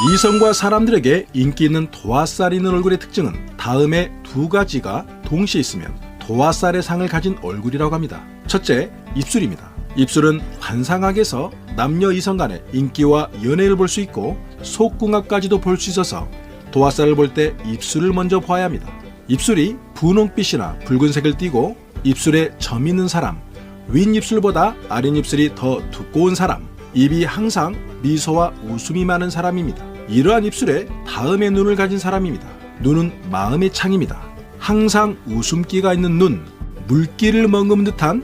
이성과 사람들에게 인기 있는 도화살 있는 얼굴의 특징은 다음의 두 가지가 동시에 있으면 도화살의 상을 가진 얼굴이라고 합니다. 첫째, 입술입니다. 입술은 환상학에서 남녀 이성 간의 인기와 연애를 볼 수 있고 속궁합까지도 볼 수 있어서 도화살을 볼 때 입술을 먼저 보아야 합니다. 입술이 분홍빛이나 붉은색을 띠고 입술에 점 있는 사람, 윗입술보다 아랫입술이 더 두꺼운 사람, 입이 항상 미소와 웃음이 많은 사람입니다. 이러한 입술에 다음의 눈을 가진 사람입니다. 눈은 마음의 창입니다. 항상 웃음기가 있는 눈, 물기를 머금은 듯한